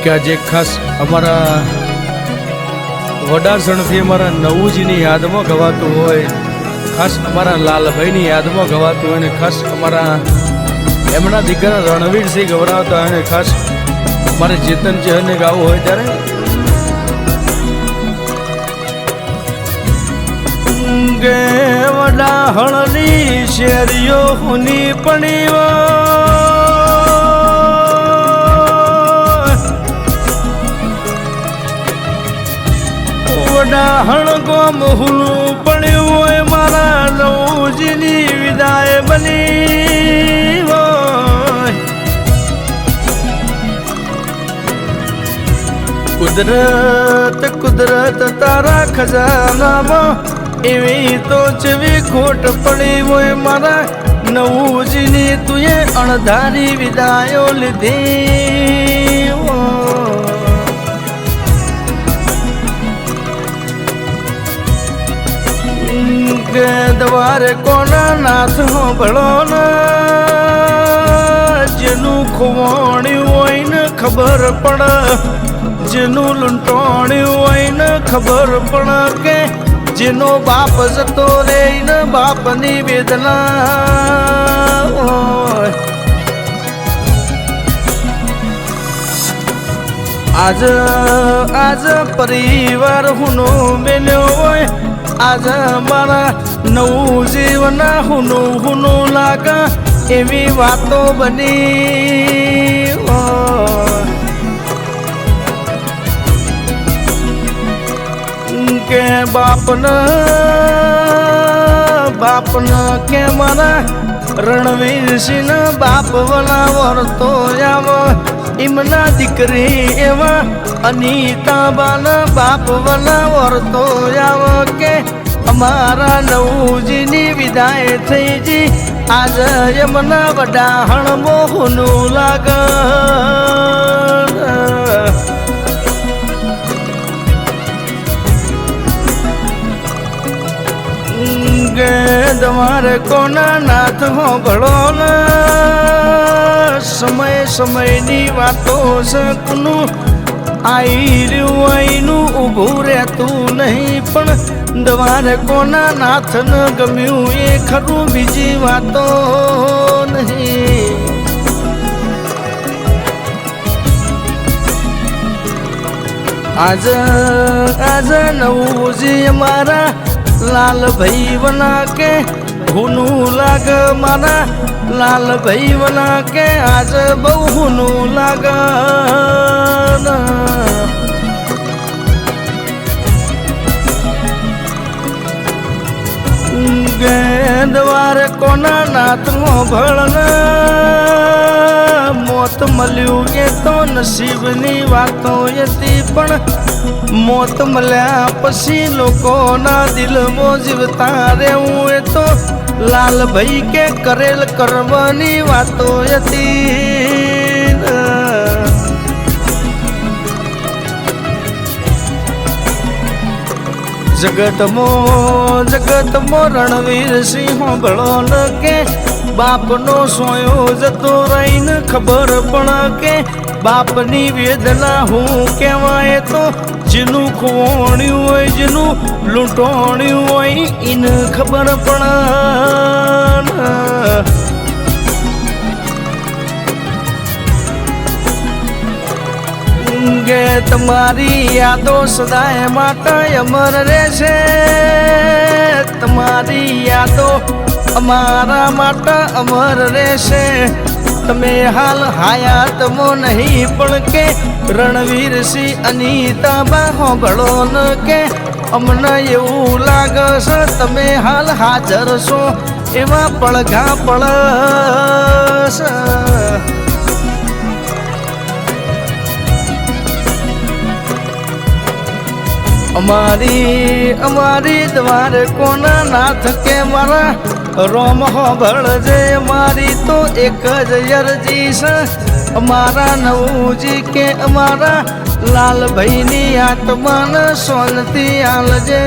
કે આજે ખાસ અમારા વડાસણથી અમારા નવુજીની યાદમાં ગવાતું હોય, ખાસ અમારા લાલભાઈની યાદમાં ગવાતું હોય ને ખાસ અમારા એમના દીકરા રણવીરસિંહ ગવરાવતા હોય ને ખાસ મારે ચેતન ચહેરને ગાવું હોય ત્યારે ગે વડાહણની શેરીઓ હુની પણીઓ વડાહણ ગોમ હુનું પડ્યું હોય મારા નવુજીની વિદાય બની હોય કુદરત કુદરત તારા ખજાનામાં એવી તો ચવી ખોટ પડી હોય મારા નવુજીની તુએ અણધારી વિદાયો લીધી કે દ્વારે કોના નાથ ભળો ને જેનું ખોવાણ્યું હોય ને ખબર પડે, જેનું લૂંટોણ્યું હોય ને ખબર પડે કે જેનો બાપ જતો રે ને બાપની વેદના હોય. આજ પરિવાર હુનો મેલ્યો હોય, આજ મારા નવું જીવન હુનું લાગે એવી વાતો બની કે બાપને કે મારા રણવીરસિંહ બાપ વલા વર્તો આવ એમના દીકરી એવા અનિતા બાના બાપ વલા વર્તો આવ કે અમારા નવુજીની વિદાય થઈ જી આજ એમના વડાહણ મોહનું લાગ તમારે કોના નાથ ભળો ને સમય સમયની વાતો શકનું આઈ રહ્યું આઈનું ઊભું રહેતું નહીં, પણ તમારે કોના નાથ ન ગમ્યું એ ખરું બીજી વાતો નહીં. આજ નવુજી અમારા લાલભાઈ વના કે હુનું લાગ મારા લાલભાઈ વના કે આજ બહુ હુનું લાગ દ્વારે કોના નાથ ભળન મોત મળ્યું એ તો નસીબની વાતો હતી, પણ મોત મળ્યા પછી લોકોના દિલમાં જીવતા રહેવું એ તો લાલભાઈ કે કરેલ કરવાની વાતો હતી. જગતમાં રણવીરસિંહ ભળો ન કે બાપનો સોયો જતો રહીને ખબર પણ કે બાપની વેદના હું કહેવાય તો જેનું ખોવાણ્યું હોય જેનું લૂંટોણ્યું હોય એને ખબર પણ કે તમારી યાદો સદાય માટે અમર રહેશે, તમારી યાદો અમારા માટે અમર રહેશે. તમે હાલ હયાતમાં નહીં પણ કે રણવીરસિંહ અનિતા બા ભળો ન કે અમને એવું લાગે છે તમે હાલ હાજર છો એવા પડઘા પડશે. અમારી દ્વારે કોના નાથ કે મારા રોમ ભળજે મારી તો એક જ અરજી છે, અમારા નવુજી કે અમારા લાલભાઈની આત્માને શાંતિ આલજે.